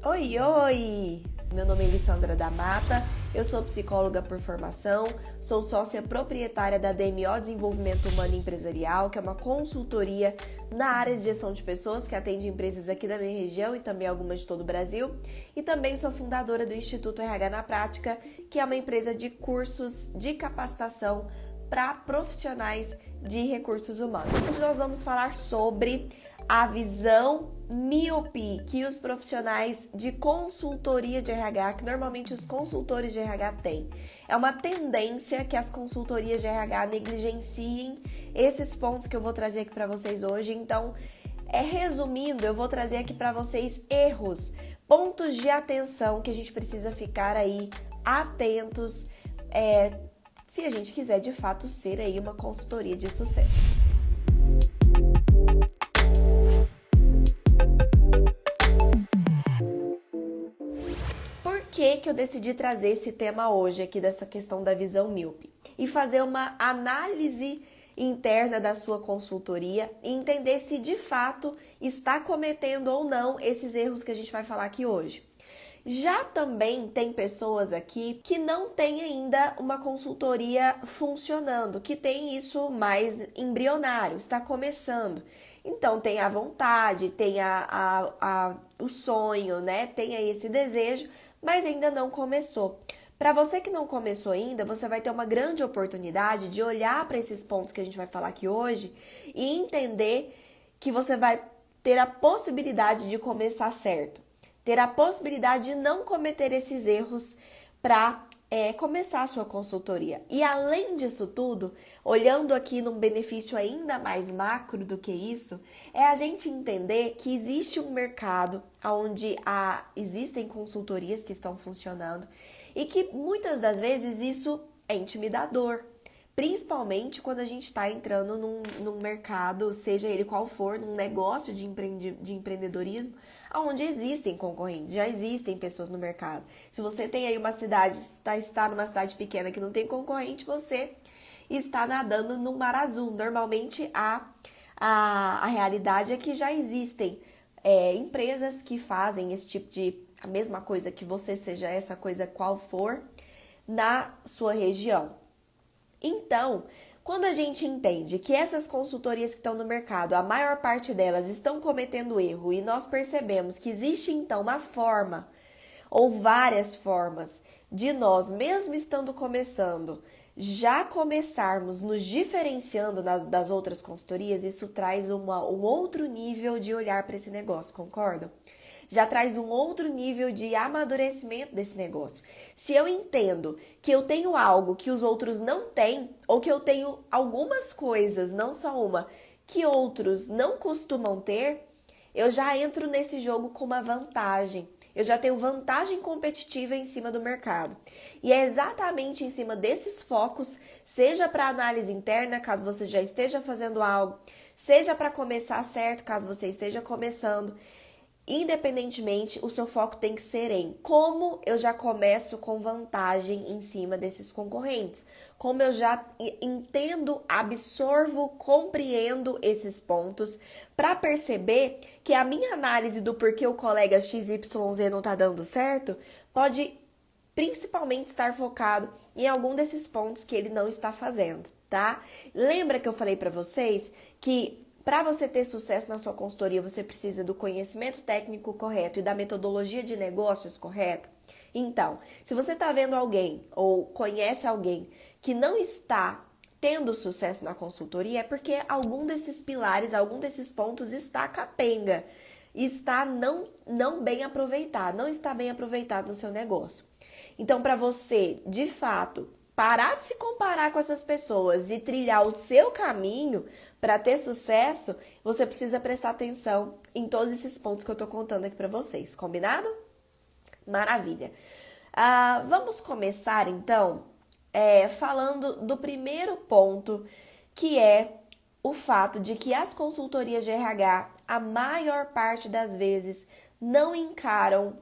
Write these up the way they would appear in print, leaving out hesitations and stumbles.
Oi, oi! Meu nome é Elissandra da Mata, eu sou psicóloga por formação, sou sócia proprietária da DMO Desenvolvimento Humano Empresarial, que é uma consultoria na área de gestão de pessoas que atende empresas aqui da minha região e também algumas de todo o Brasil. E também sou fundadora do Instituto RH na Prática, que é uma empresa de cursos de capacitação para profissionais de recursos humanos. Hoje nós vamos falar sobre a visão míope que os profissionais de consultoria de RH, que normalmente os consultores de RH têm. É uma tendência que as consultorias de RH negligenciem esses pontos que eu vou trazer aqui para vocês hoje. Então, resumindo, eu vou trazer aqui para vocês erros, pontos de atenção que a gente precisa ficar aí atentos, se a gente quiser de fato ser aí uma consultoria de sucesso. Por que eu decidi trazer esse tema hoje aqui dessa questão da visão míope? E fazer uma análise interna da sua consultoria e entender se de fato está cometendo ou não esses erros que a gente vai falar aqui hoje. Já também tem pessoas aqui que não têm ainda uma consultoria funcionando, que tem isso mais embrionário, está começando. Então tem a vontade, tem o sonho, né? Tem aí esse desejo, mas ainda não começou. Para você que não começou ainda, você vai ter uma grande oportunidade de olhar para esses pontos que a gente vai falar aqui hoje e entender que você vai ter a possibilidade de começar certo. Ter a possibilidade de não cometer esses erros para começar a sua consultoria. E além disso tudo, olhando aqui num benefício ainda mais macro do que isso, é a gente entender que existe um mercado onde existem consultorias que estão funcionando e que muitas das vezes isso é intimidador. Principalmente quando a gente está entrando num mercado, seja ele qual for, num negócio de empreendedorismo, onde existem concorrentes, já existem pessoas no mercado. Se você tem aí uma cidade, está numa cidade pequena que não tem concorrente, você está nadando num mar azul. Normalmente a realidade é que já existem empresas que fazem esse tipo a mesma coisa que você, seja essa coisa qual for, na sua região. Então, quando a gente entende que essas consultorias que estão no mercado, a maior parte delas estão cometendo erro e nós percebemos que existe então uma forma ou várias formas de nós, mesmo estando começando, já começarmos nos diferenciando das outras consultorias, isso traz um outro nível de olhar para esse negócio, concordam? Já traz um outro nível de amadurecimento desse negócio. Se eu entendo que eu tenho algo que os outros não têm, ou que eu tenho algumas coisas, não só uma, que outros não costumam ter, eu já entro nesse jogo com uma vantagem. Eu já tenho vantagem competitiva em cima do mercado. E é exatamente em cima desses focos, seja para análise interna, caso você já esteja fazendo algo, seja para começar certo, caso você esteja começando. Independentemente, o seu foco tem que ser em como eu já começo com vantagem em cima desses concorrentes, como eu já entendo, absorvo, compreendo esses pontos para perceber que a minha análise do porquê o colega XYZ não está dando certo pode principalmente estar focado em algum desses pontos que ele não está fazendo, tá? Lembra que eu falei para vocês que para você ter sucesso na sua consultoria, você precisa do conhecimento técnico correto e da metodologia de negócios correta? Então, se você está vendo alguém ou conhece alguém que não está tendo sucesso na consultoria, é porque algum desses pilares, algum desses pontos está capenga, está não bem aproveitado, não está bem aproveitado no seu negócio. Então, para você, de fato, parar de se comparar com essas pessoas e trilhar o seu caminho para ter sucesso, você precisa prestar atenção em todos esses pontos que eu tô contando aqui para vocês, combinado? Maravilha! Vamos começar então falando do primeiro ponto, que é o fato de que as consultorias de RH, a maior parte das vezes, não encaram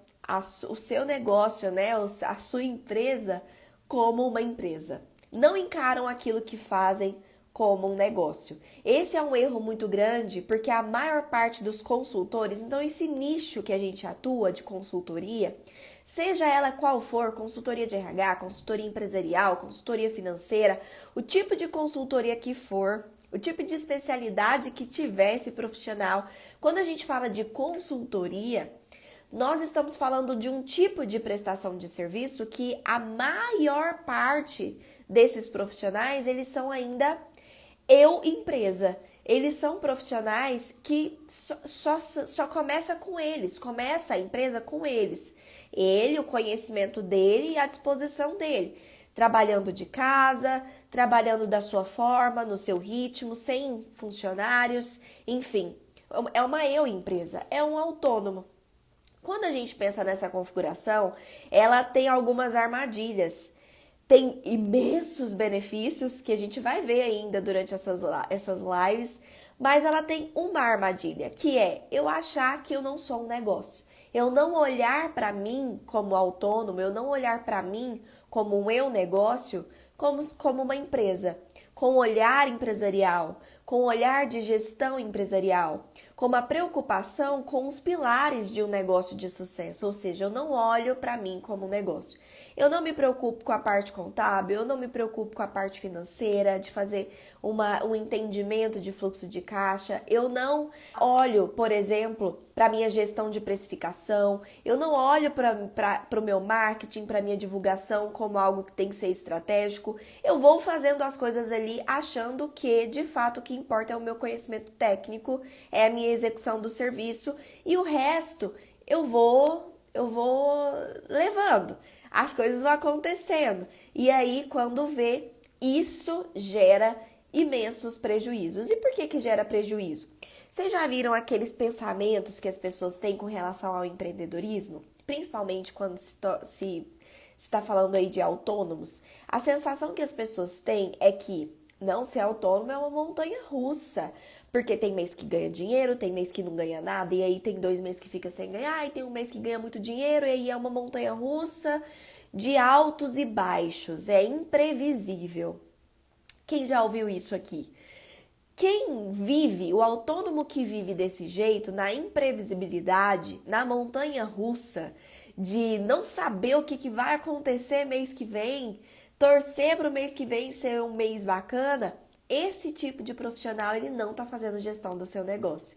o seu negócio, né, a sua empresa, como uma empresa. Não encaram aquilo que fazem como um negócio. Esse é um erro muito grande, porque a maior parte dos consultores, então esse nicho que a gente atua de consultoria, seja ela qual for, consultoria de RH, consultoria empresarial, consultoria financeira, o tipo de consultoria que for, o tipo de especialidade que tiver esse profissional, quando a gente fala de consultoria, nós estamos falando de um tipo de prestação de serviço que a maior parte desses profissionais, eles são ainda empresa. Eles são profissionais que só começa com eles, começa a empresa com eles. Ele, o conhecimento dele e a disposição dele. Trabalhando de casa, trabalhando da sua forma, no seu ritmo, sem funcionários, enfim. É uma empresa, é um autônomo. Quando a gente pensa nessa configuração, ela tem algumas armadilhas. Tem imensos benefícios que a gente vai ver ainda durante essas lives, mas ela tem uma armadilha, que é eu achar que eu não sou um negócio. Eu não olhar para mim como autônomo, eu não olhar para mim como um negócio, como uma empresa, com olhar empresarial, com olhar de gestão empresarial, com uma preocupação com os pilares de um negócio de sucesso, ou seja, eu não olho para mim como um negócio. Eu não me preocupo com a parte contábil, eu não me preocupo com a parte financeira, de fazer um entendimento de fluxo de caixa. Eu não olho, por exemplo, para a minha gestão de precificação. Eu não olho para o meu marketing, para a minha divulgação como algo que tem que ser estratégico. Eu vou fazendo as coisas ali achando que, de fato, o que importa é o meu conhecimento técnico, é a minha execução do serviço e o resto eu vou levando. As coisas vão acontecendo. E aí, quando vê, isso gera imensos prejuízos. E por que gera prejuízo? Vocês já viram aqueles pensamentos que as pessoas têm com relação ao empreendedorismo? Principalmente quando se está falando aí de autônomos. A sensação que as pessoas têm é que não ser autônomo é uma montanha russa. Porque tem mês que ganha dinheiro, tem mês que não ganha nada, e aí tem 2 meses que fica sem ganhar, e tem um mês que ganha muito dinheiro, e aí é uma montanha russa de altos e baixos. É imprevisível. Quem já ouviu isso aqui? Quem vive, o autônomo que vive desse jeito, na imprevisibilidade, na montanha russa, de não saber o que vai acontecer mês que vem, torcer para o mês que vem ser um mês bacana, esse tipo de profissional, ele não está fazendo gestão do seu negócio.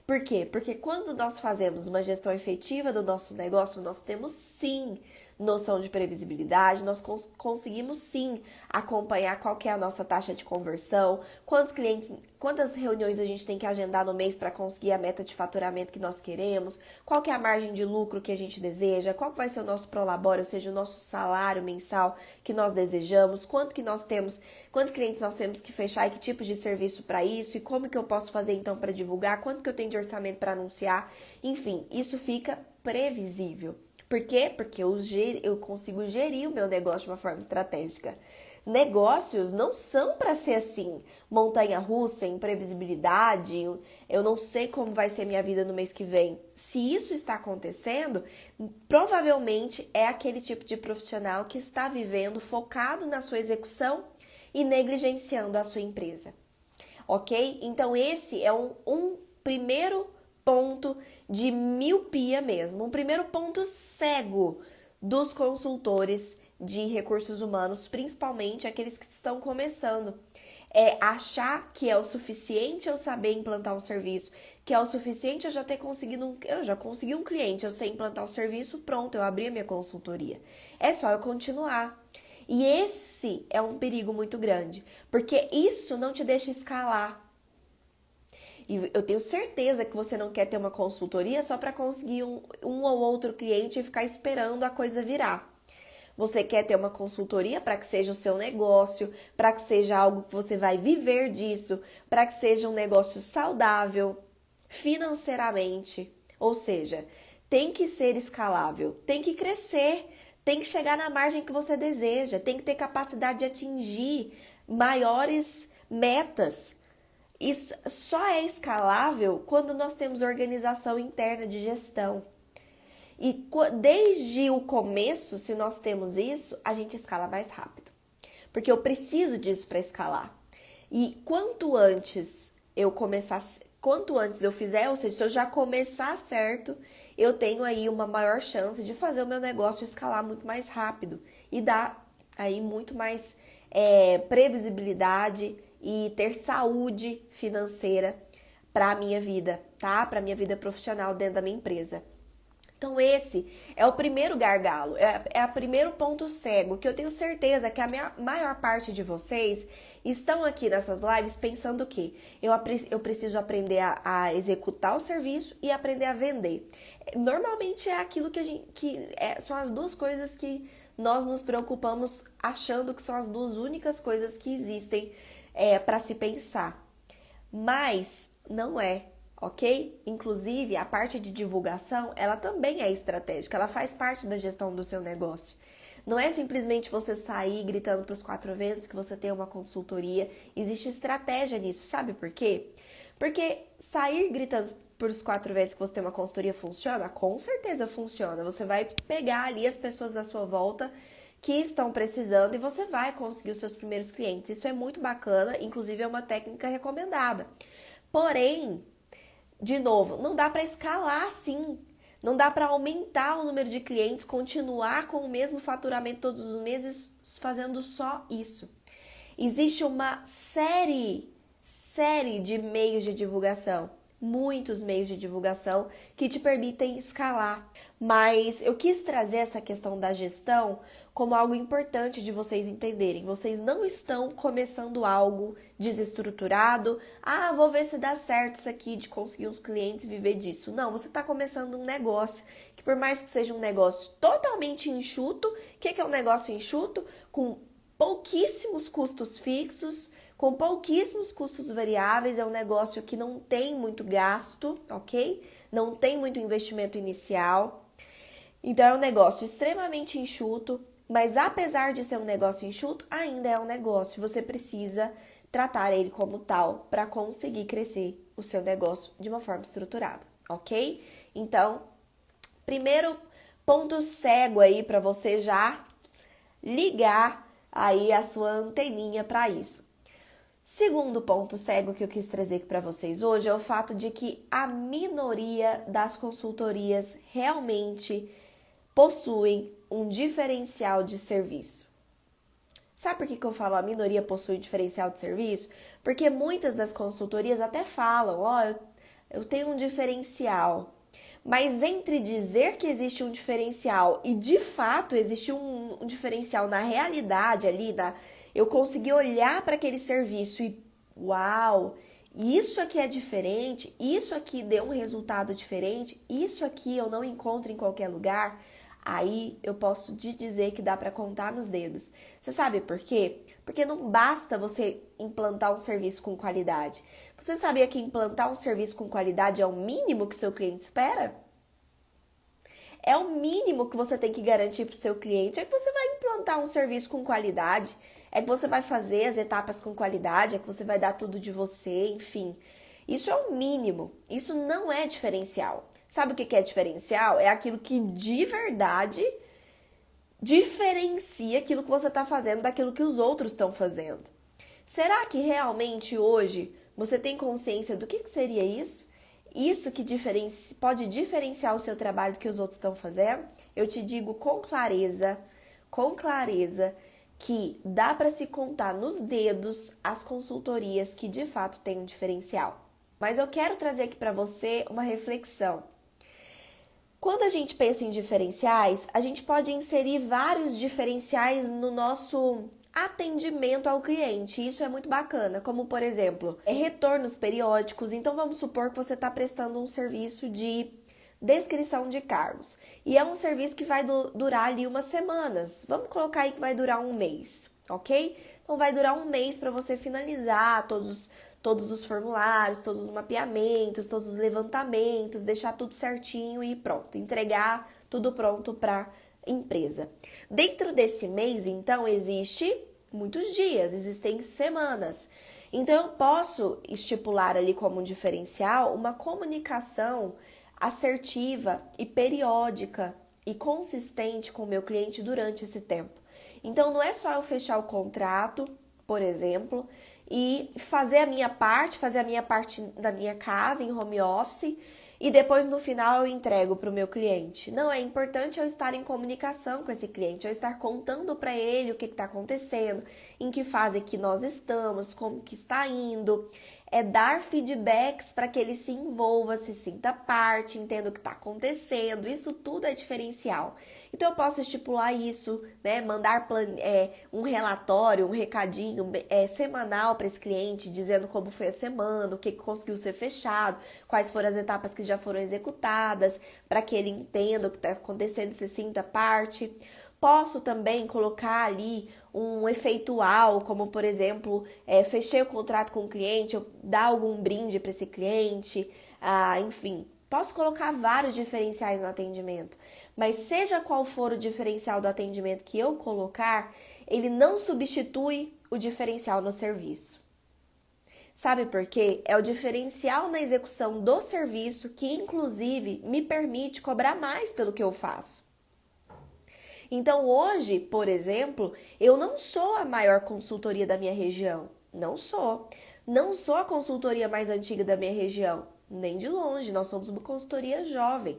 Por quê? Porque quando nós fazemos uma gestão efetiva do nosso negócio, nós temos sim noção de previsibilidade, nós conseguimos sim acompanhar qual que é a nossa taxa de conversão, quantos clientes, quantas reuniões a gente tem que agendar no mês para conseguir a meta de faturamento que nós queremos, qual que é a margem de lucro que a gente deseja, qual vai ser o nosso prolabore, ou seja, o nosso salário mensal que nós desejamos, quanto que nós temos, quantos clientes nós temos que fechar e que tipo de serviço para isso, e como que eu posso fazer então para divulgar, quanto que eu tenho de orçamento para anunciar, enfim, isso fica previsível. Por quê? Porque eu consigo gerir o meu negócio de uma forma estratégica. Negócios não são para ser assim, montanha-russa, imprevisibilidade, eu não sei como vai ser minha vida no mês que vem. Se isso está acontecendo, provavelmente é aquele tipo de profissional que está vivendo focado na sua execução e negligenciando a sua empresa. Ok? Então esse é um primeiro ponto de miopia mesmo, um primeiro ponto cego dos consultores de recursos humanos, principalmente aqueles que estão começando. É achar que é o suficiente eu saber implantar um serviço, que é o suficiente eu já ter conseguido eu já consegui um cliente, eu sei implantar um serviço, pronto, eu abri a minha consultoria. É só eu continuar. E esse é um perigo muito grande, porque isso não te deixa escalar. E eu tenho certeza que você não quer ter uma consultoria só para conseguir um ou outro cliente e ficar esperando a coisa virar. Você quer ter uma consultoria para que seja o seu negócio, para que seja algo que você vai viver disso, para que seja um negócio saudável financeiramente. Ou seja, tem que ser escalável, tem que crescer, tem que chegar na margem que você deseja, tem que ter capacidade de atingir maiores metas. Isso só é escalável quando nós temos organização interna de gestão. E desde o começo, se nós temos isso, a gente escala mais rápido. Porque eu preciso disso para escalar. E quanto antes eu fizer, ou seja, se eu já começar certo, eu tenho aí uma maior chance de fazer o meu negócio escalar muito mais rápido e dar aí muito mais previsibilidade e ter saúde financeira para a minha vida, tá? Para a minha vida profissional dentro da minha empresa. Então esse é o primeiro gargalo, é o primeiro ponto cego, que eu tenho certeza que a maior parte de vocês estão aqui nessas lives pensando o quê? Eu preciso aprender a executar o serviço e aprender a vender. Normalmente é aquilo são as duas coisas que nós nos preocupamos achando que são as duas únicas coisas que existem para se pensar. Mas não é, ok? Inclusive, a parte de divulgação, ela também é estratégica, ela faz parte da gestão do seu negócio. Não é simplesmente você sair gritando para os quatro ventos que você tem uma consultoria. Existe estratégia nisso, sabe por quê? Porque sair gritando para os quatro ventos que você tem uma consultoria funciona? Com certeza funciona. Você vai pegar ali as pessoas à sua volta que estão precisando e você vai conseguir os seus primeiros clientes. Isso é muito bacana, inclusive é uma técnica recomendada. Porém, de novo, não dá para escalar assim. Não dá para aumentar o número de clientes, continuar com o mesmo faturamento todos os meses fazendo só isso. Existe uma série de meios de divulgação, muitos meios de divulgação que te permitem escalar. Mas eu quis trazer essa questão da gestão como algo importante de vocês entenderem. Vocês não estão começando algo desestruturado. Ah, vou ver se dá certo isso aqui de conseguir uns clientes e viver disso. Não, você está começando um negócio que, por mais que seja um negócio totalmente enxuto, o que é um negócio enxuto? Com pouquíssimos custos fixos, com pouquíssimos custos variáveis, é um negócio que não tem muito gasto, ok? Não tem muito investimento inicial. Então é um negócio extremamente enxuto, mas apesar de ser um negócio enxuto, ainda é um negócio. Você precisa tratar ele como tal para conseguir crescer o seu negócio de uma forma estruturada, ok? Então, primeiro ponto cego aí para você já ligar aí a sua anteninha para isso. Segundo ponto cego que eu quis trazer aqui para vocês hoje é o fato de que a minoria das consultorias realmente possuem um diferencial de serviço. Sabe por que eu falo a minoria possui diferencial de serviço? Porque muitas das consultorias até falam, eu tenho um diferencial. Mas entre dizer que existe um diferencial e de fato existe um diferencial na realidade ali, eu consegui olhar para aquele serviço e uau, isso aqui é diferente, isso aqui deu um resultado diferente, isso aqui eu não encontro em qualquer lugar. Aí eu posso te dizer que dá para contar nos dedos. Você sabe por quê? Porque não basta você implantar um serviço com qualidade. Você sabia que implantar um serviço com qualidade é o mínimo que seu cliente espera? É o mínimo que você tem que garantir para o seu cliente. É que você vai implantar um serviço com qualidade, é que você vai fazer as etapas com qualidade, é que você vai dar tudo de você, enfim. Isso é o mínimo. Isso não é diferencial. Sabe o que é diferencial? É aquilo que de verdade diferencia aquilo que você está fazendo daquilo que os outros estão fazendo. Será que realmente hoje você tem consciência do que seria isso? Isso que pode diferenciar o seu trabalho do que os outros estão fazendo? Eu te digo com clareza, que dá para se contar nos dedos as consultorias que de fato têm um diferencial. Mas eu quero trazer aqui para você uma reflexão. Quando a gente pensa em diferenciais, a gente pode inserir vários diferenciais no nosso atendimento ao cliente. Isso é muito bacana, como por exemplo, retornos periódicos. Então vamos supor que você está prestando um serviço de descrição de cargos. E é um serviço que vai durar ali umas semanas. Vamos colocar aí que vai durar um mês, ok? Então vai durar um mês para você finalizar todos os formulários, todos os mapeamentos, todos os levantamentos, deixar tudo certinho e pronto, entregar tudo pronto para empresa. Dentro desse mês, então, existe muitos dias, existem semanas. Então, eu posso estipular ali como um diferencial uma comunicação assertiva e periódica e consistente com o meu cliente durante esse tempo. Então, não é só eu fechar o contrato, por exemplo, e fazer a minha parte da minha casa em home office e depois no final eu entrego para o meu cliente. Não, é importante eu estar em comunicação com esse cliente, eu estar contando para ele o que está acontecendo, em que fase que nós estamos, como que está indo. É dar feedbacks para que ele se envolva, se sinta parte, entenda o que está acontecendo. Isso tudo é diferencial. Então eu posso estipular isso, né? Mandar um relatório, um recadinho semanal para esse cliente, dizendo como foi a semana, o que conseguiu ser fechado, quais foram as etapas que já foram executadas, para que ele entenda o que está acontecendo e se sinta parte. Posso também colocar ali um efeitual, como por exemplo, fechei o contrato com o cliente, eu dar algum brinde para esse cliente, enfim. Posso colocar vários diferenciais no atendimento, mas seja qual for o diferencial do atendimento que eu colocar, ele não substitui o diferencial no serviço. Sabe por quê? É o diferencial na execução do serviço que, inclusive, me permite cobrar mais pelo que eu faço. Então, hoje, por exemplo, eu não sou a maior consultoria da minha região. Não sou. Não sou a consultoria mais antiga da minha região. Nem de longe. Nós somos uma consultoria jovem.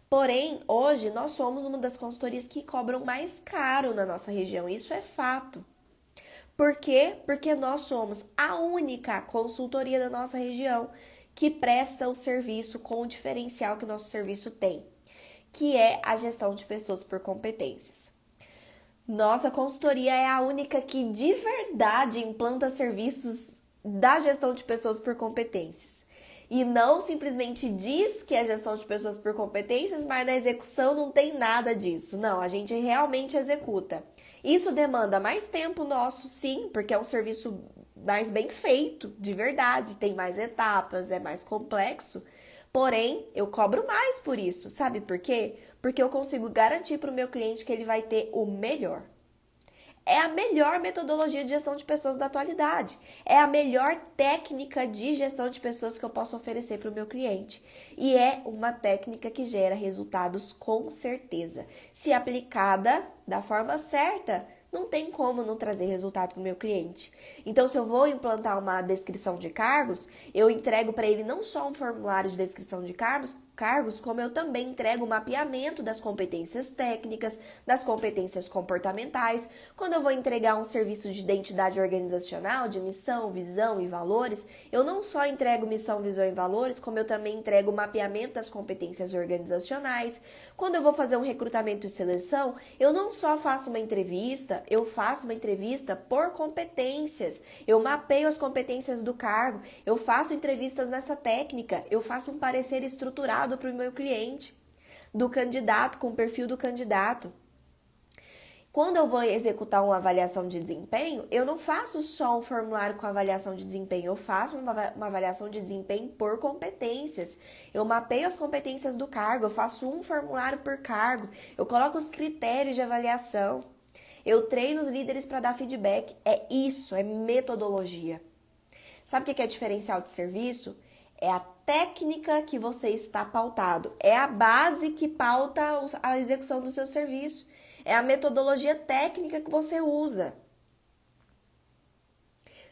Porém, hoje, nós somos uma das consultorias que cobram mais caro na nossa região. Isso é fato. Por quê? Porque nós somos a única consultoria da nossa região que presta o serviço com o diferencial que o nosso serviço tem, que é a gestão de pessoas por competências. Nossa consultoria é a única que de verdade implanta serviços da gestão de pessoas por competências. E não simplesmente diz que é gestão de pessoas por competências, mas na execução não tem nada disso. Não, a gente realmente executa. Isso demanda mais tempo nosso, sim, porque é um serviço mais bem feito, de verdade. Tem mais etapas, é mais complexo. Porém, eu cobro mais por isso. Sabe por quê? Porque eu consigo garantir para o meu cliente que ele vai ter o melhor. É a melhor metodologia de gestão de pessoas da atualidade. É a melhor técnica de gestão de pessoas que eu posso oferecer para o meu cliente. E é uma técnica que gera resultados com certeza. Se aplicada da forma certa, não tem como não trazer resultado para o meu cliente. Então, se eu vou implantar uma descrição de cargos, eu entrego para ele não só um formulário de descrição de cargos, como eu também entrego o mapeamento das competências técnicas, das competências comportamentais. Quando eu vou entregar um serviço de identidade organizacional, de missão, visão e valores, eu não só entrego missão, visão e valores, como eu também entrego o mapeamento das competências organizacionais. Quando eu vou fazer um recrutamento e seleção, eu não só faço uma entrevista, eu faço uma entrevista por competências. Eu mapeio as competências do cargo, eu faço entrevistas nessa técnica, eu faço um parecer estruturado para o meu cliente, do candidato, com o perfil do candidato. Quando eu vou executar uma avaliação de desempenho, eu não faço só um formulário com avaliação de desempenho, eu faço uma avaliação de desempenho por competências. Eu mapeio as competências do cargo, eu faço um formulário por cargo, eu coloco os critérios de avaliação, eu treino os líderes para dar feedback. É isso, é metodologia. Sabe o que é diferencial de serviço? É a técnica que você está pautado. É a base que pauta a execução do seu serviço. É a metodologia técnica que você usa.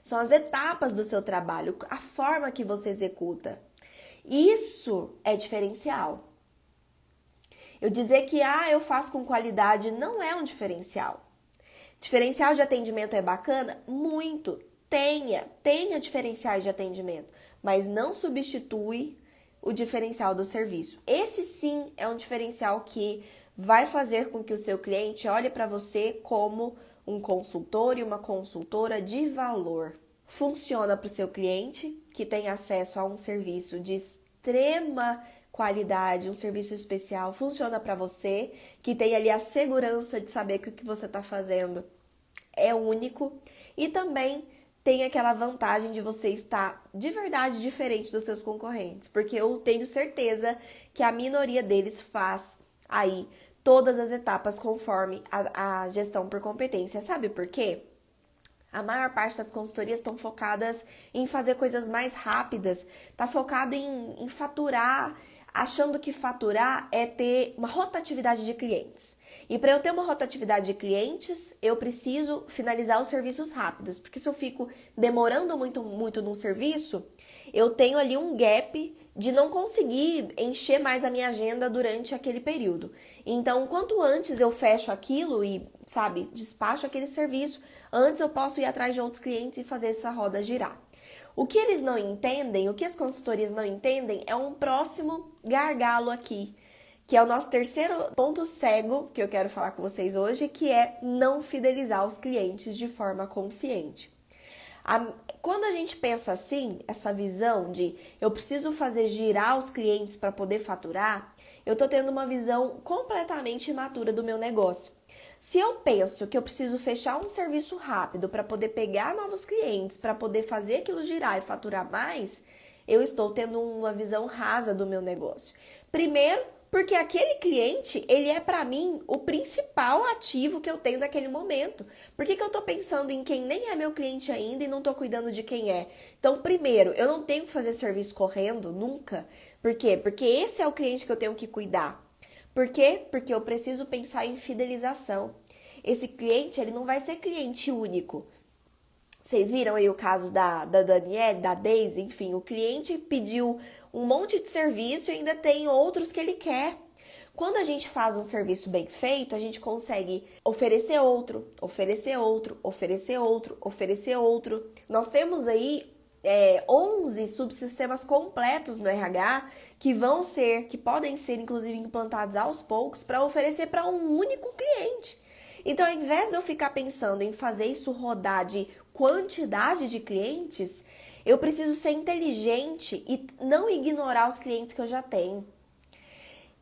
São as etapas do seu trabalho, a forma que você executa. Isso é diferencial. Eu dizer que eu faço com qualidade não é um diferencial. Diferencial de atendimento é bacana? Muito. Tenha diferenciais de atendimento, mas não substitui o diferencial do serviço. Esse sim é um diferencial que vai fazer com que o seu cliente olhe para você como um consultor e uma consultora de valor. Funciona para o seu cliente, que tem acesso a um serviço de extrema qualidade, um serviço especial. Funciona para você, que tem ali a segurança de saber que o que você está fazendo é único. E também tem aquela vantagem de você estar de verdade diferente dos seus concorrentes, porque eu tenho certeza que a minoria deles faz aí todas as etapas conforme a gestão por competência. Sabe por quê? A maior parte das consultorias estão focadas em fazer coisas mais rápidas, está focado em faturar achando que faturar é ter uma rotatividade de clientes. E para eu ter uma rotatividade de clientes, eu preciso finalizar os serviços rápidos, porque se eu fico demorando muito num serviço, eu tenho ali um gap de não conseguir encher mais a minha agenda durante aquele período. Então, quanto antes eu fecho aquilo e, sabe, despacho aquele serviço, antes eu posso ir atrás de outros clientes e fazer essa roda girar. O que eles não entendem, o que as consultorias não entendem, é um próximo gargalo aqui, que é o nosso terceiro ponto cego que eu quero falar com vocês hoje, que é não fidelizar os clientes de forma consciente. Quando a gente pensa assim, essa visão de eu preciso fazer girar os clientes para poder faturar, eu estou tendo uma visão completamente imatura do meu negócio. Se eu penso que eu preciso fechar um serviço rápido para poder pegar novos clientes, para poder fazer aquilo girar e faturar mais, eu estou tendo uma visão rasa do meu negócio. Primeiro, porque aquele cliente, ele é para mim o principal ativo que eu tenho naquele momento. Por que eu tô pensando em quem nem é meu cliente ainda e não tô cuidando de quem é? Então, primeiro, eu não tenho que fazer serviço correndo, nunca. Por quê? Porque esse é o cliente que eu tenho que cuidar. Por quê? Porque eu preciso pensar em fidelização. Esse cliente, ele não vai ser cliente único. Vocês viram aí o caso da Danielle, da Daisy, enfim, o cliente pediu um monte de serviço e ainda tem outros que ele quer. Quando a gente faz um serviço bem feito, a gente consegue oferecer outro, oferecer outro, oferecer outro, oferecer outro. Nós temos aí 11 subsistemas completos no RH que podem ser inclusive implantados aos poucos para oferecer para um único cliente. Então, ao invés de eu ficar pensando em fazer isso rodar de quantidade de clientes, eu preciso ser inteligente e não ignorar os clientes que eu já tenho.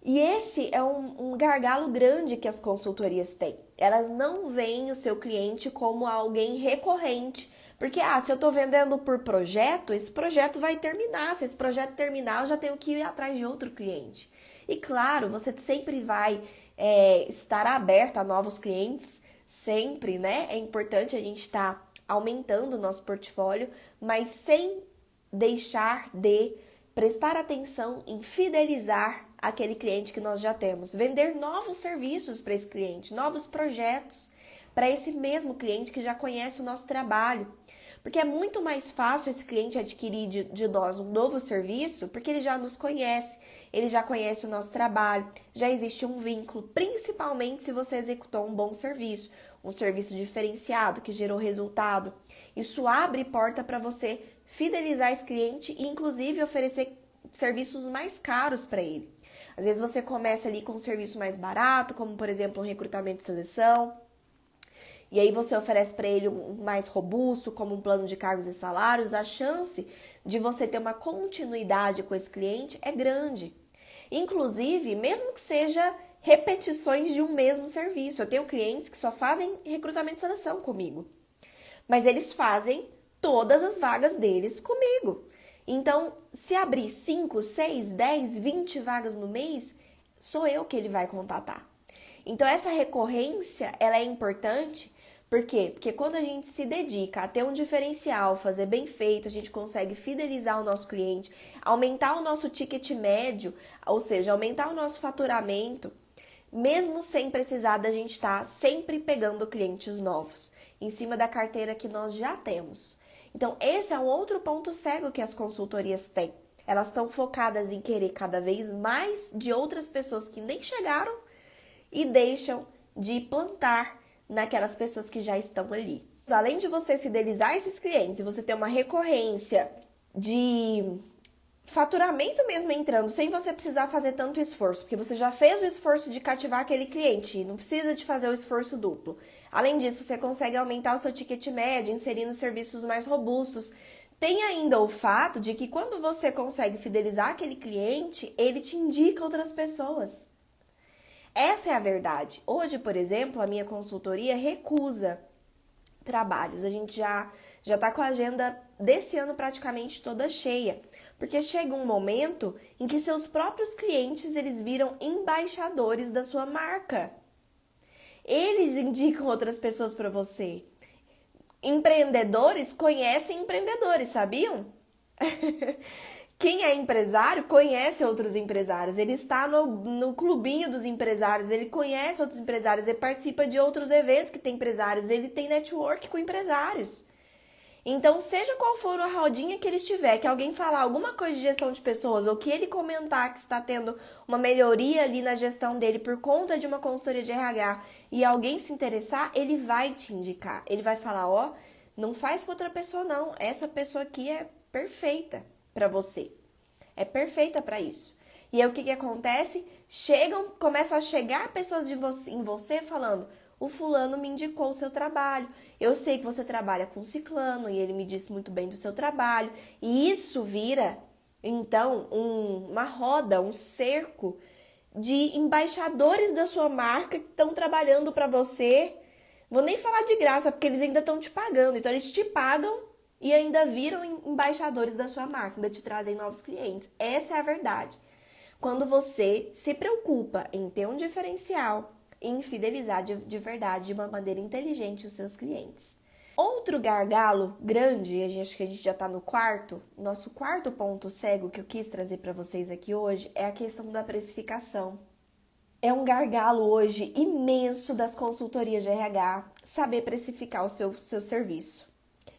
E esse é um gargalo grande que as consultorias têm. Elas não veem o seu cliente como alguém recorrente. Porque, se eu estou vendendo por projeto, esse projeto vai terminar. Se esse projeto terminar, eu já tenho que ir atrás de outro cliente. E claro, você sempre vai estar aberto a novos clientes, sempre, né? É importante a gente estar aumentando o nosso portfólio, mas sem deixar de prestar atenção em fidelizar aquele cliente que nós já temos. Vender novos serviços para esse cliente, novos projetos para esse mesmo cliente que já conhece o nosso trabalho. Porque é muito mais fácil esse cliente adquirir de nós um novo serviço, porque ele já nos conhece, ele já conhece o nosso trabalho, já existe um vínculo, principalmente se você executou um bom serviço, um serviço diferenciado que gerou resultado. Isso abre porta para você fidelizar esse cliente e, inclusive, oferecer serviços mais caros para ele. Às vezes você começa ali com um serviço mais barato, como, por exemplo, um recrutamento e seleção, e aí você oferece para ele um mais robusto, como um plano de cargos e salários, a chance de você ter uma continuidade com esse cliente é grande. Inclusive, mesmo que seja repetições de um mesmo serviço. Eu tenho clientes que só fazem recrutamento e seleção comigo, mas eles fazem todas as vagas deles comigo. Então, se abrir 5, 6, 10, 20 vagas no mês, sou eu que ele vai contatar. Então, essa recorrência, ela é importante. Por quê? Porque quando a gente se dedica a ter um diferencial, fazer bem feito, a gente consegue fidelizar o nosso cliente, aumentar o nosso ticket médio, ou seja, aumentar o nosso faturamento, mesmo sem precisar da gente estar sempre pegando clientes novos, em cima da carteira que nós já temos. Então, esse é um outro ponto cego que as consultorias têm. Elas estão focadas em querer cada vez mais de outras pessoas que nem chegaram e deixam de plantar naquelas pessoas que já estão ali. Além de você fidelizar esses clientes e você ter uma recorrência de faturamento mesmo entrando, sem você precisar fazer tanto esforço, porque você já fez o esforço de cativar aquele cliente, não precisa de fazer o esforço duplo. Além disso, você consegue aumentar o seu ticket médio, inserindo serviços mais robustos. Tem ainda o fato de que quando você consegue fidelizar aquele cliente, ele te indica outras pessoas. Essa é a verdade. Hoje, por exemplo, a minha consultoria recusa trabalhos. A gente já está com a agenda desse ano praticamente toda cheia. Porque chega um momento em que seus próprios clientes, eles viram embaixadores da sua marca. Eles indicam outras pessoas para você. Empreendedores conhecem empreendedores, sabiam? Quem é empresário conhece outros empresários, ele está no clubinho dos empresários, ele conhece outros empresários, ele participa de outros eventos que tem empresários, ele tem network com empresários. Então, seja qual for a rodinha que ele estiver, que alguém falar alguma coisa de gestão de pessoas ou que ele comentar que está tendo uma melhoria ali na gestão dele por conta de uma consultoria de RH e alguém se interessar, ele vai te indicar. Ele vai falar, ó, não faz com outra pessoa não, essa pessoa aqui é perfeita para você. É perfeita para isso. E aí o que acontece? Começam a chegar pessoas em você falando, o fulano me indicou o seu trabalho. Eu sei que você trabalha com ciclano e ele me disse muito bem do seu trabalho. E isso vira, então, uma roda, um cerco de embaixadores da sua marca que estão trabalhando para você. Vou nem falar de graça, porque eles ainda estão te pagando. Então, eles te pagam e ainda viram embaixadores da sua marca, ainda te trazem novos clientes. Essa é a verdade. Quando você se preocupa em ter um diferencial, em fidelizar de verdade, de uma maneira inteligente os seus clientes. Outro gargalo grande, acho que a gente já está no nosso quarto ponto cego que eu quis trazer para vocês aqui hoje, é a questão da precificação. É um gargalo hoje imenso das consultorias de RH saber precificar o seu serviço.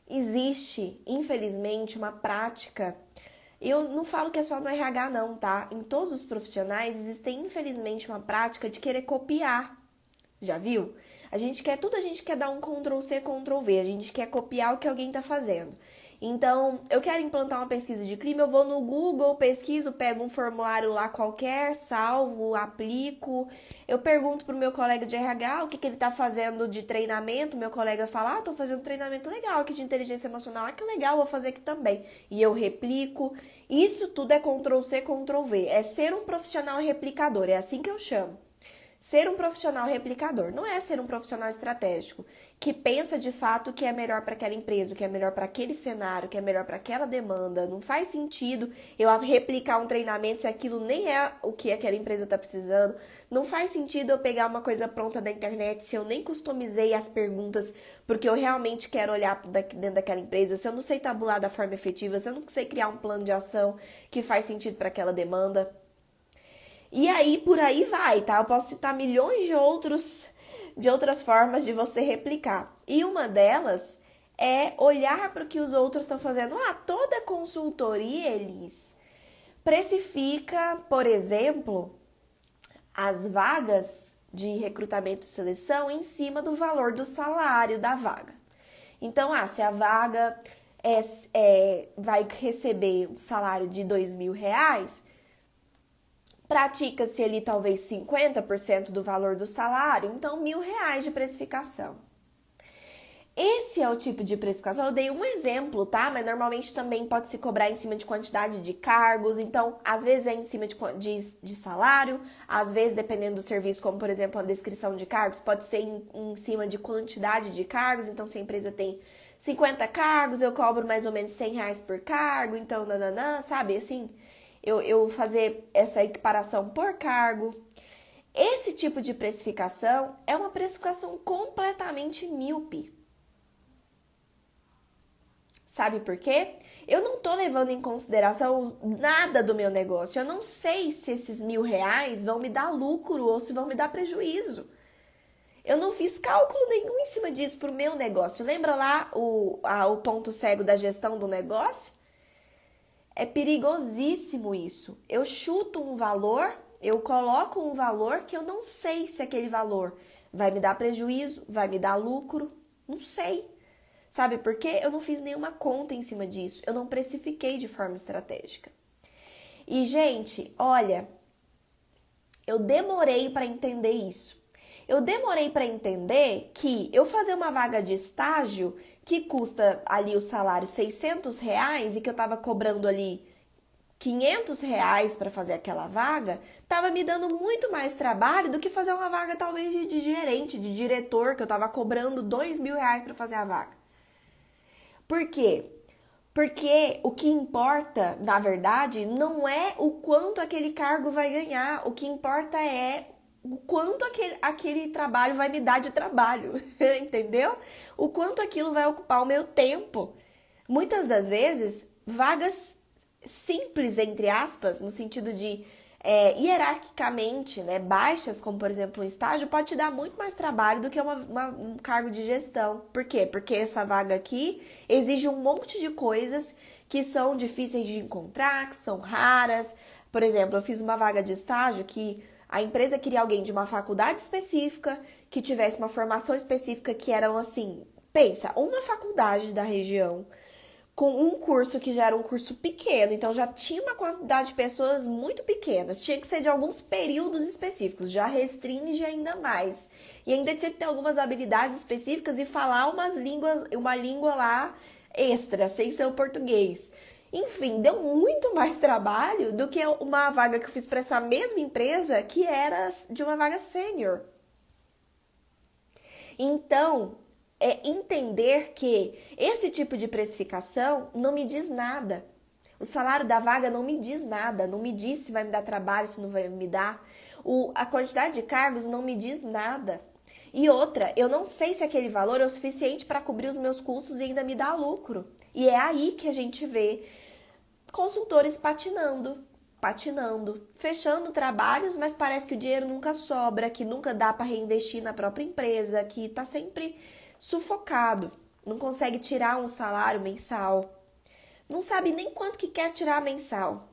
Existe, infelizmente, uma prática. Eu não falo que é só no RH não, tá? Em todos os profissionais existe, infelizmente, uma prática de querer copiar. Já viu? A gente quer dar um Ctrl+C, Ctrl+V. A gente quer copiar o que alguém tá fazendo. Então, eu quero implantar uma pesquisa de clima, eu vou no Google, pesquiso, pego um formulário lá qualquer, salvo, aplico. Eu pergunto pro meu colega de RH o que ele tá fazendo de treinamento. Meu colega fala, tô fazendo treinamento legal aqui de inteligência emocional. Que legal, vou fazer aqui também. E eu replico. Isso tudo é Ctrl+C, Ctrl+V. É ser um profissional replicador, é assim que eu chamo. Ser um profissional replicador não é ser um profissional estratégico que pensa de fato o que é melhor para aquela empresa, o que é melhor para aquele cenário, o que é melhor para aquela demanda. Não faz sentido eu replicar um treinamento se aquilo nem é o que aquela empresa está precisando. Não faz sentido eu pegar uma coisa pronta da internet se eu nem customizei as perguntas porque eu realmente quero olhar dentro daquela empresa, se eu não sei tabular da forma efetiva, se eu não sei criar um plano de ação que faz sentido para aquela demanda. E aí, por aí vai, tá? Eu posso citar milhões de outras formas de você replicar. E uma delas é olhar para o que os outros estão fazendo. Toda consultoria, Elis, precifica, por exemplo, as vagas de recrutamento e seleção em cima do valor do salário da vaga. Então, se a vaga vai receber um salário de R$2.000, pratica-se ali talvez 50% do valor do salário, então R$1.000 de precificação. Esse é o tipo de precificação, eu dei um exemplo, tá? Mas normalmente também pode se cobrar em cima de quantidade de cargos, então às vezes é em cima de salário, às vezes dependendo do serviço, como por exemplo a descrição de cargos, pode ser em cima de quantidade de cargos, então se a empresa tem 50 cargos, eu cobro mais ou menos R$100 por cargo, então sabe assim? Eu fazer essa equiparação por cargo. Esse tipo de precificação é uma precificação completamente míope. Sabe por quê? Eu não tô levando em consideração nada do meu negócio. Eu não sei se esses R$1.000 vão me dar lucro ou se vão me dar prejuízo. Eu não fiz cálculo nenhum em cima disso pro meu negócio. Lembra lá o ponto cego da gestão do negócio? É perigosíssimo isso. Eu chuto um valor, eu coloco um valor que eu não sei se aquele valor vai me dar prejuízo, vai me dar lucro, não sei. Sabe por quê? Eu não fiz nenhuma conta em cima disso, eu não precifiquei de forma estratégica. E, gente, olha, eu demorei para entender isso. Eu demorei para entender que eu fazer uma vaga de estágio que custa ali o salário R$600 e que eu estava cobrando ali R$500 para fazer aquela vaga, estava me dando muito mais trabalho do que fazer uma vaga talvez de gerente, de diretor, que eu estava cobrando R$2.000 para fazer a vaga. Por quê? Porque o que importa, na verdade, não é o quanto aquele cargo vai ganhar, o que importa é o quanto aquele trabalho vai me dar de trabalho, entendeu? O quanto aquilo vai ocupar o meu tempo. Muitas das vezes, vagas simples, entre aspas, no sentido de hierarquicamente, né, baixas, como por exemplo um estágio, pode te dar muito mais trabalho do que um cargo de gestão. Por quê? Porque essa vaga aqui exige um monte de coisas que são difíceis de encontrar, que são raras. Por exemplo, eu fiz uma vaga de estágio que a empresa queria alguém de uma faculdade específica, que tivesse uma formação específica, que eram assim, pensa, uma faculdade da região, com um curso que já era um curso pequeno, então já tinha uma quantidade de pessoas muito pequenas, tinha que ser de alguns períodos específicos, já restringe ainda mais. E ainda tinha que ter algumas habilidades específicas e falar uma língua lá extra, sem ser o português. Enfim, deu muito mais trabalho do que uma vaga que eu fiz para essa mesma empresa, que era de uma vaga sênior. Então, é entender que esse tipo de precificação não me diz nada. O salário da vaga não me diz nada, não me diz se vai me dar trabalho, se não vai me dar. A quantidade de cargos não me diz nada. E outra, eu não sei se aquele valor é o suficiente para cobrir os meus custos e ainda me dar lucro. E é aí que a gente vê consultores patinando, fechando trabalhos, mas parece que o dinheiro nunca sobra, que nunca dá para reinvestir na própria empresa, que está sempre sufocado, não consegue tirar um salário mensal, não sabe nem quanto que quer tirar mensal.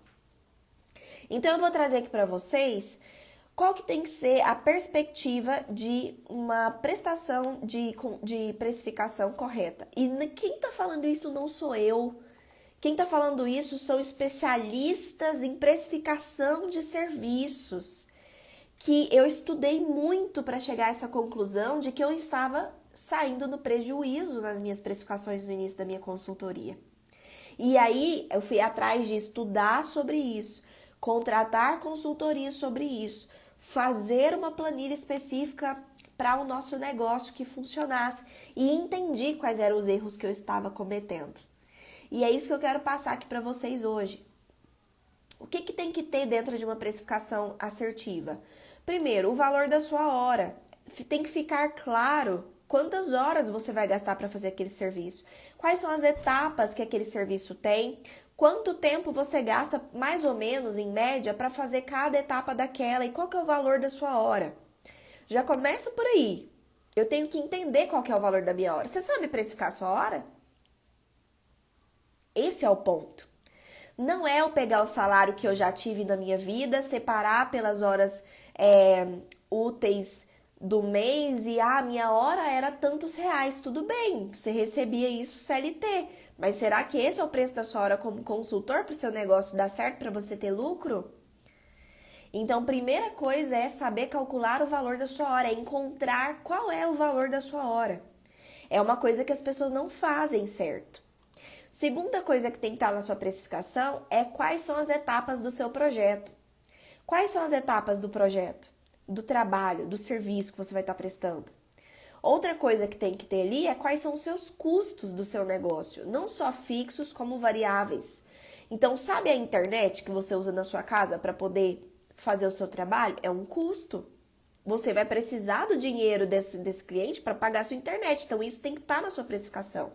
Então eu vou trazer aqui para vocês qual que tem que ser a perspectiva de uma prestação de precificação correta. E quem está falando isso não sou eu. Quem está falando isso são especialistas em precificação de serviços, que eu estudei muito para chegar a essa conclusão de que eu estava saindo no prejuízo nas minhas precificações no início da minha consultoria. E aí eu fui atrás de estudar sobre isso, contratar consultoria sobre isso, fazer uma planilha específica para o nosso negócio que funcionasse e entendi quais eram os erros que eu estava cometendo. E é isso que eu quero passar aqui para vocês hoje. O que tem que ter dentro de uma precificação assertiva? Primeiro, o valor da sua hora. Tem que ficar claro quantas horas você vai gastar para fazer aquele serviço. Quais são as etapas que aquele serviço tem. Quanto tempo você gasta, mais ou menos, em média, para fazer cada etapa daquela. E qual que é o valor da sua hora. Já começa por aí. Eu tenho que entender qual que é o valor da minha hora. Você sabe precificar a sua hora? Esse é o ponto. Não é eu pegar o salário que eu já tive na minha vida, separar pelas horas úteis do mês e minha hora era tantos reais. Tudo bem, você recebia isso CLT, mas será que esse é o preço da sua hora como consultor para o seu negócio dar certo, para você ter lucro? Então, primeira coisa é saber calcular o valor da sua hora, é encontrar qual é o valor da sua hora. É uma coisa que as pessoas não fazem certo. Segunda coisa que tem que estar na sua precificação é quais são as etapas do seu projeto. Quais são as etapas do projeto, do trabalho, do serviço que você vai estar prestando? Outra coisa que tem que ter ali é quais são os seus custos do seu negócio, não só fixos como variáveis. Então, sabe a internet que você usa na sua casa para poder fazer o seu trabalho? É um custo. Você vai precisar do dinheiro desse cliente para pagar a sua internet, então isso tem que estar na sua precificação.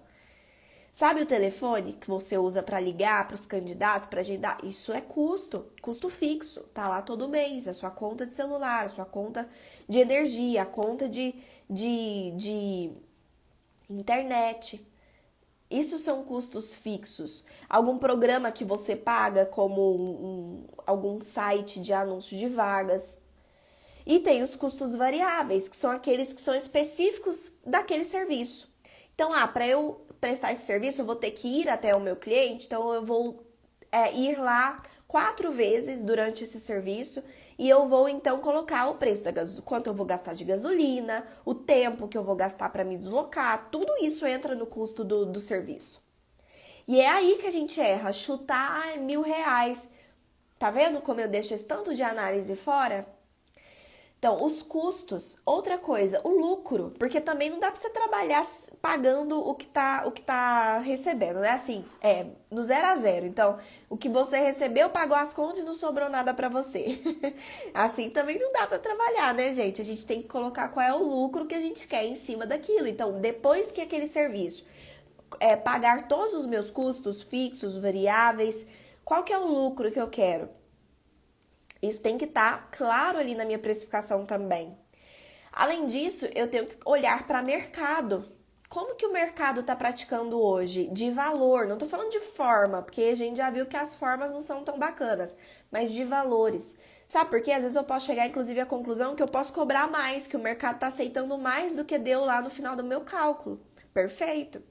Sabe o telefone que você usa para ligar para os candidatos, para agendar? Isso é custo fixo, tá lá todo mês, a sua conta de celular, a sua conta de energia, a conta de internet. Isso são custos fixos. Algum programa que você paga, como algum site de anúncio de vagas. E tem os custos variáveis, que são aqueles que são específicos daquele serviço. Então, para eu prestar esse serviço, eu vou ter que ir até o meu cliente, então eu vou ir lá 4 vezes durante esse serviço e eu vou então colocar o preço quanto eu vou gastar de gasolina, o tempo que eu vou gastar para me deslocar, tudo isso entra no custo do serviço. E é aí que a gente erra, chutar R$1.000. Tá vendo como eu deixo esse tanto de análise fora? Então, os custos, outra coisa, o lucro, porque também não dá para você trabalhar pagando o que tá recebendo, né? Assim, no 0 a 0. Então, o que você recebeu, pagou as contas e não sobrou nada para você. Assim também não dá para trabalhar, né, gente? A gente tem que colocar qual é o lucro que a gente quer em cima daquilo. Então, depois que aquele serviço pagar todos os meus custos fixos, variáveis, Qual que é o lucro que eu quero? Isso tem que estar claro ali na minha precificação também. Além disso, eu tenho que olhar para mercado. Como que o mercado está praticando hoje? De valor, não estou falando de forma, porque a gente já viu que as formas não são tão bacanas, mas de valores. Sabe por quê? Às vezes eu posso chegar, inclusive, à conclusão que eu posso cobrar mais, que o mercado está aceitando mais do que deu lá no final do meu cálculo. Perfeito.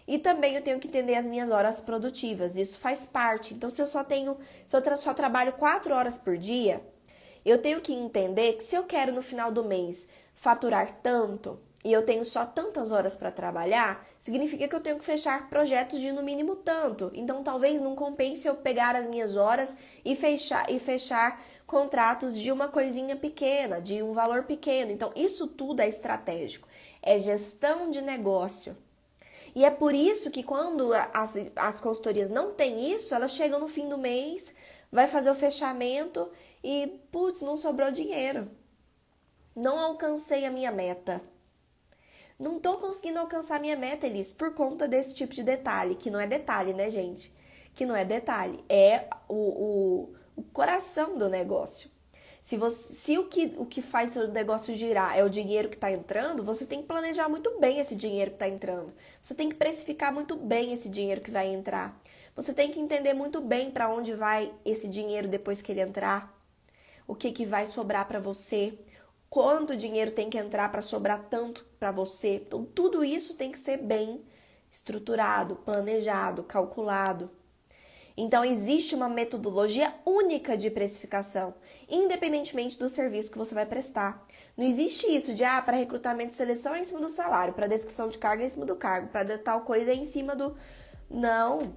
E também eu tenho que entender as minhas horas produtivas, isso faz parte. Então, se eu só trabalho 4 horas por dia, eu tenho que entender que se eu quero no final do mês faturar tanto e eu tenho só tantas horas para trabalhar, significa que eu tenho que fechar projetos de no mínimo tanto. Então, talvez não compense eu pegar as minhas horas e fechar contratos de uma coisinha pequena, de um valor pequeno. Então, isso tudo é estratégico, é gestão de negócio. E é por isso que quando as consultorias não têm isso, elas chegam no fim do mês, vai fazer o fechamento e, putz, não sobrou dinheiro. Não alcancei a minha meta. Não estou conseguindo alcançar a minha meta, Elis, por conta desse tipo de detalhe, que não é detalhe, né, gente? Que não é detalhe, é o coração do negócio. Se o que faz seu negócio girar é o dinheiro que está entrando, você tem que planejar muito bem esse dinheiro que está entrando. Você tem que precificar muito bem esse dinheiro que vai entrar. Você tem que entender muito bem para onde vai esse dinheiro depois que ele entrar. O que vai sobrar para você. Quanto dinheiro tem que entrar para sobrar tanto para você. Então, tudo isso tem que ser bem estruturado, planejado, calculado. Então, existe uma metodologia única de precificação, independentemente do serviço que você vai prestar. Não existe isso de, para recrutamento e seleção é em cima do salário, para descrição de carga é em cima do cargo, para tal coisa é em cima do... Não.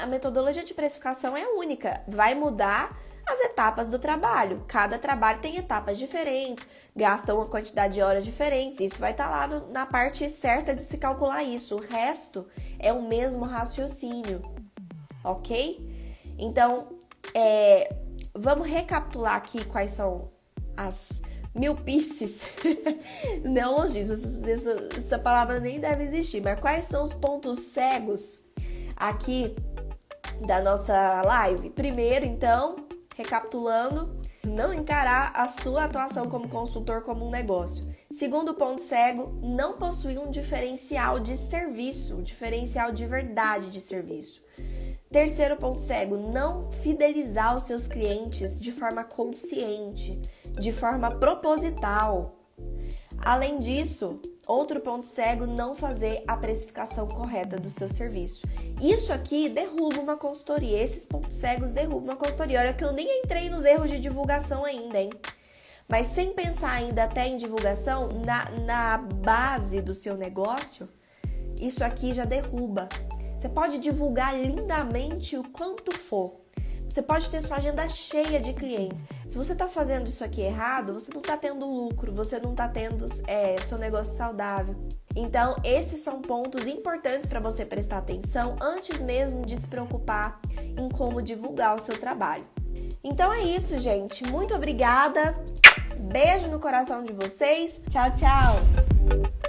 A metodologia de precificação é única. Vai mudar as etapas do trabalho. Cada trabalho tem etapas diferentes, gasta uma quantidade de horas diferentes. Isso vai estar lá na parte certa de se calcular isso. O resto é o mesmo raciocínio. Ok? Então, vamos recapitular aqui quais são as milpices, neologismos, essa palavra nem deve existir, mas quais são os pontos cegos aqui da nossa live? Primeiro, então, recapitulando, não encarar a sua atuação como consultor como um negócio. Segundo ponto cego, não possuir um diferencial de serviço, um diferencial de verdade de serviço. Terceiro ponto cego, não fidelizar os seus clientes de forma consciente, de forma proposital. Além disso, outro ponto cego, não fazer a precificação correta do seu serviço. Isso aqui derruba uma consultoria, esses pontos cegos derrubam uma consultoria. Olha que eu nem entrei nos erros de divulgação ainda, hein? Mas sem pensar ainda até em divulgação, na base do seu negócio, isso aqui já derruba. Você pode divulgar lindamente o quanto for. Você pode ter sua agenda cheia de clientes. Se você está fazendo isso aqui errado, você não está tendo lucro, você não está tendo seu negócio saudável. Então, esses são pontos importantes para você prestar atenção antes mesmo de se preocupar em como divulgar o seu trabalho. Então é isso, gente. Muito obrigada. Beijo no coração de vocês. Tchau, tchau.